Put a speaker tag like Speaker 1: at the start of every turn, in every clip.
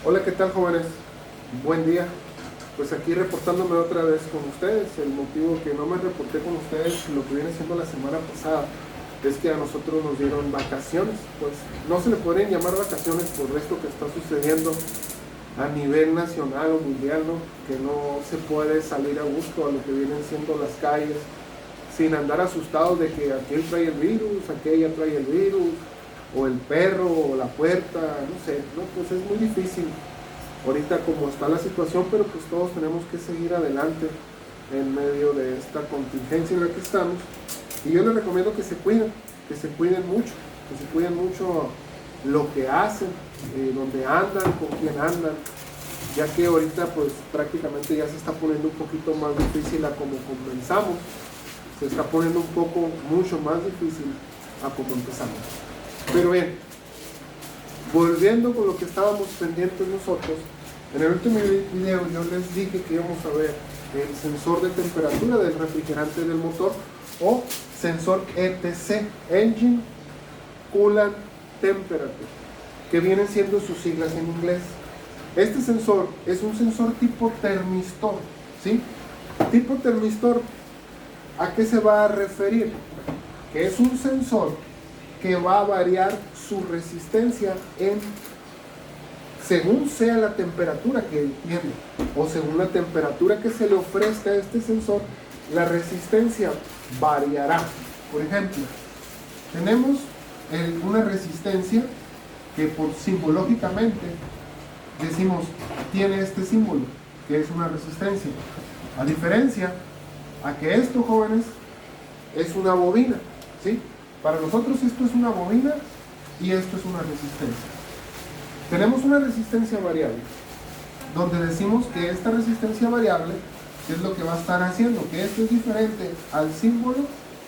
Speaker 1: Hola, ¿qué tal, jóvenes? Buen día. Pues aquí reportándome otra vez con ustedes. El motivo que no me reporté con ustedes, lo que viene siendo la semana pasada, es que a nosotros nos dieron vacaciones. Pues no se le podrían llamar vacaciones por esto que está sucediendo a nivel nacional o mundial, ¿no? Que no se puede salir a gusto a lo que vienen siendo las calles sin andar asustados de que aquel trae el virus, aquella trae el virus, o el perro, o la puerta, no sé, ¿no? Pues es muy difícil ahorita como está la situación, pero pues todos tenemos que seguir adelante en medio de esta contingencia en la que estamos. Y yo les recomiendo que se cuiden mucho lo que hacen, donde andan, con quién andan, ya que ahorita pues prácticamente ya se está poniendo un poquito más difícil a como comenzamos, se está poniendo un poco mucho más difícil a como empezamos. Pero bien, volviendo con lo que estábamos pendientes nosotros, en el último video yo les dije que íbamos a ver el sensor de temperatura del refrigerante del motor o sensor ETC, Engine Coolant Temperature, que vienen siendo sus siglas en inglés. Este sensor es un sensor tipo termistor, ¿sí? Tipo termistor, ¿a qué se va a referir? Que es un sensor que va a variar su resistencia según sea la temperatura que tiene o según la temperatura que se le ofrezca a este sensor, la resistencia variará. Por ejemplo, tenemos una resistencia que simbológicamente decimos tiene este símbolo, que es una resistencia, a diferencia a que esto, jóvenes, es una bobina, ¿sí? Para nosotros esto es una bobina y esto es una resistencia. Tenemos una resistencia variable, donde decimos que esta resistencia variable es lo que va a estar haciendo, que esto es diferente al símbolo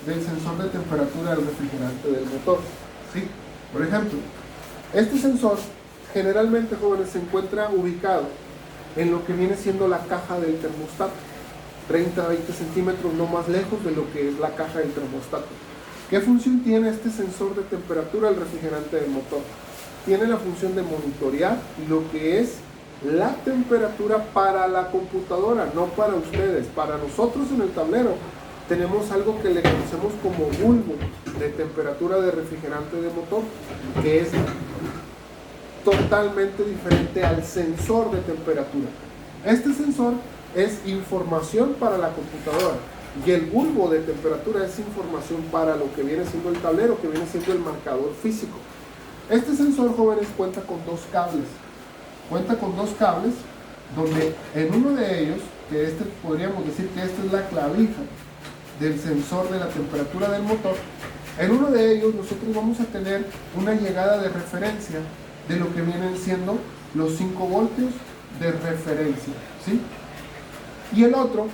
Speaker 1: del sensor de temperatura del refrigerante del motor, ¿sí? Por ejemplo, este sensor generalmente, jóvenes, se encuentra ubicado en lo que viene siendo la caja del termostato, 30 a 20 centímetros no más lejos de lo que es la caja del termostato. ¿Qué función tiene este sensor de temperatura del refrigerante del motor? Tiene la función de monitorear lo que es la temperatura para la computadora, no para ustedes. Para nosotros en el tablero tenemos algo que le conocemos como bulbo de temperatura de refrigerante de motor, que es totalmente diferente al sensor de temperatura. Este sensor es información para la computadora y el bulbo de temperatura es información para lo que viene siendo el tablero, que viene siendo el marcador físico. Este sensor, jóvenes, cuenta con dos cables. Cuenta con dos cables donde en uno de ellos, que podríamos decir que esta es la clavija del sensor de la temperatura del motor, en uno de ellos nosotros vamos a tener una llegada de referencia de lo que vienen siendo los 5 voltios de referencia, ¿sí? Y el otro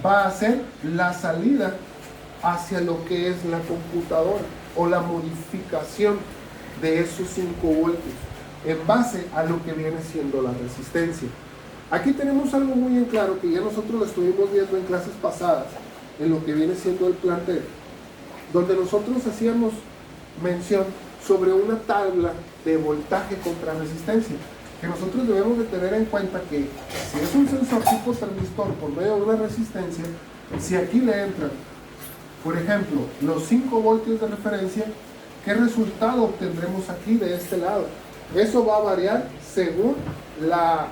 Speaker 1: va a ser la salida hacia lo que es la computadora o la modificación de esos 5 voltios en base a lo que viene siendo la resistencia. Aquí tenemos algo muy en claro que ya nosotros lo estuvimos viendo en clases pasadas, en lo que viene siendo el plantel, donde nosotros hacíamos mención sobre una tabla de voltaje contra resistencia, que nosotros debemos de tener en cuenta que si es un sensor tipo termistor por medio de una resistencia, si aquí le entran, por ejemplo, los 5 voltios de referencia, ¿qué resultado obtendremos aquí de este lado? Eso va a variar según la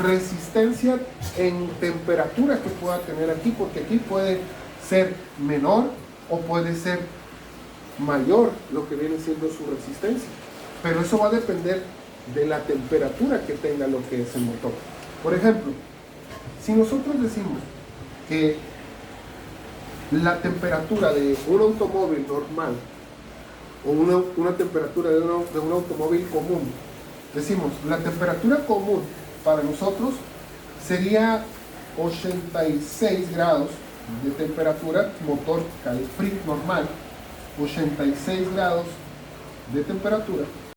Speaker 1: resistencia en temperatura que pueda tener aquí, porque aquí puede ser menor o puede ser mayor lo que viene siendo su resistencia, pero eso va a depender de la temperatura que tenga lo que es el motor. Por ejemplo, si nosotros decimos que la temperatura de un automóvil normal o una temperatura de un automóvil común, decimos la temperatura común para nosotros sería 86 grados de temperatura, motor calefrío normal, 86 grados de temperatura,